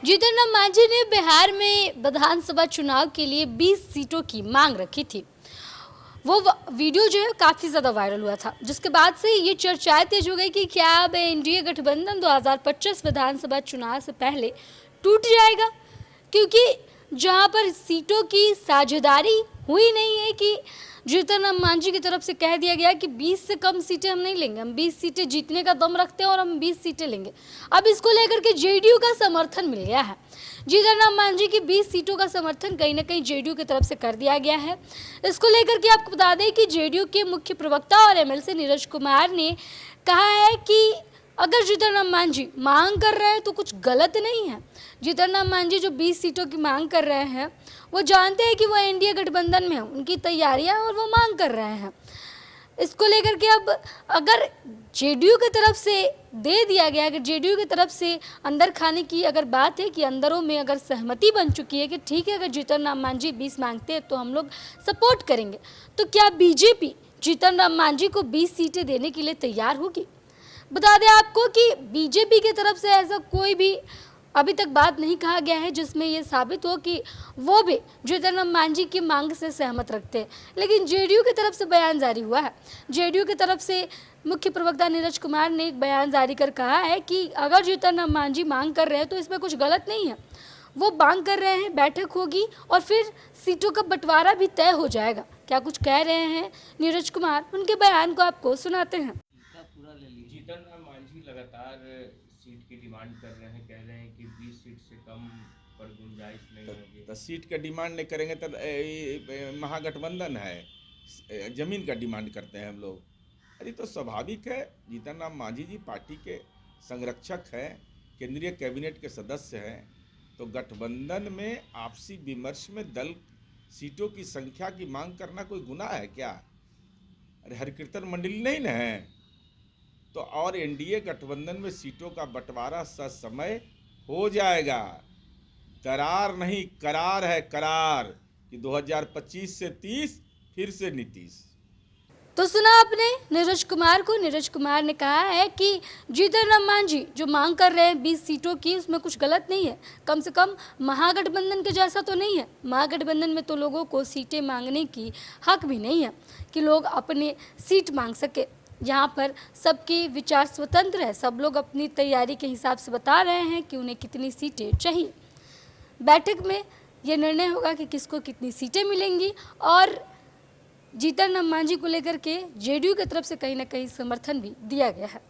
जीतन राम मांझी ने बिहार में विधानसभा चुनाव के लिए 20 सीटों की मांग रखी थी। वो वीडियो जो है काफ़ी ज़्यादा वायरल हुआ था, जिसके बाद से ये चर्चाएं तेज हो गई कि क्या अब एनडीए गठबंधन 2025 विधानसभा चुनाव से पहले टूट जाएगा, क्योंकि जहां पर सीटों की साझेदारी हुई नहीं है कि जीतन राम मांझी की तरफ से कह दिया गया कि 20 से कम सीटें हम नहीं लेंगे, हम 20 सीटें जीतने का दम रखते हैं और हम 20 सीटें लेंगे। अब इसको लेकर के जेडीयू का समर्थन मिल गया है। जीतन राम मांझी की 20 सीटों का समर्थन कहीं ना कहीं जेडीयू की तरफ से कर दिया गया है। इसको लेकर के आपको बता दें कि जेडीयू के मुख्य प्रवक्ता और एमएलसी नीरज कुमार ने कहा है कि अगर जीतन राम मांझी मांग कर रहे हैं तो कुछ गलत नहीं है। जीतन राम मांझी जो 20 सीटों की मांग कर रहे हैं, वो जानते हैं कि वो एनडीए गठबंधन में है, उनकी तैयारियां और वो मांग कर रहे हैं। इसको लेकर के अब अगर जेडीयू की तरफ से दे दिया गया, अगर जेडीयू की तरफ से अंदर खाने की अगर बात है कि अंदरों में अगर सहमति बन चुकी है कि ठीक है, अगर जीतन राम मांझी 20 मांगते हैं तो हम लोग सपोर्ट करेंगे, तो क्या बीजेपी जीतन राम मांझी को 20 सीटें देने के लिए तैयार होगी? बता दें आपको कि बीजेपी की तरफ से ऐसा कोई भी अभी तक बात नहीं कहा गया है जिसमें ये साबित हो कि वो भी जीतन राम मांझी की मांग से सहमत रखते हैं। लेकिन जेडीयू की तरफ से बयान जारी हुआ है। जेडीयू की तरफ से मुख्य प्रवक्ता नीरज कुमार ने एक बयान जारी कर कहा है कि अगर जीतन राम मांझी मांग कर रहे हैं तो इसमें कुछ गलत नहीं है। वो मांग कर रहे हैं, बैठक होगी और फिर सीटों का बंटवारा भी तय हो जाएगा। क्या कुछ कह रहे हैं नीरज कुमार, उनके बयान को आपको सुनाते हैं। जीतन राम मांझी लगातार सीट की डिमांड कर रहे हैं, कह रहे हैं कि 20 सीट से कम पर गुंजाइश नहीं होगी। तो सीट का डिमांड नहीं करेंगे तो महागठबंधन है, जमीन का डिमांड करते हैं हम लोग। अरे तो स्वाभाविक है, जीतन राम मांझी जी पार्टी के संरक्षक हैं, केंद्रीय कैबिनेट के सदस्य हैं, तो गठबंधन में आपसी विमर्श में दल सीटों की संख्या की मांग करना कोई गुनाह है क्या? अरे हरिकीर्तन मंडली नहीं न है तो, और एनडीए गठबंधन में सीटों का बंटवारा ससमय हो जाएगा। करार नहीं करार है, करार कि 2025 से 30 फिर से नीतीश। तो सुना आपने नीरज कुमार को। नीरज कुमार ने कहा है कि जीतन राम मांझी जो मांग कर रहे हैं 20 सीटों की, उसमें कुछ गलत नहीं है। कम से कम महागठबंधन के जैसा तो नहीं है। महागठबंधन में तो लोगों को सीटें मांगने की हक भी नहीं है कि लोग अपने सीट मांग सके। यहाँ पर सबके विचार स्वतंत्र है, सब लोग अपनी तैयारी के हिसाब से बता रहे हैं कि उन्हें कितनी सीटें चाहिए। बैठक में यह निर्णय होगा कि किसको कितनी सीटें मिलेंगी और जीतन राम मांझी को लेकर के जेडीयू की तरफ से कहीं ना कहीं समर्थन भी दिया गया है।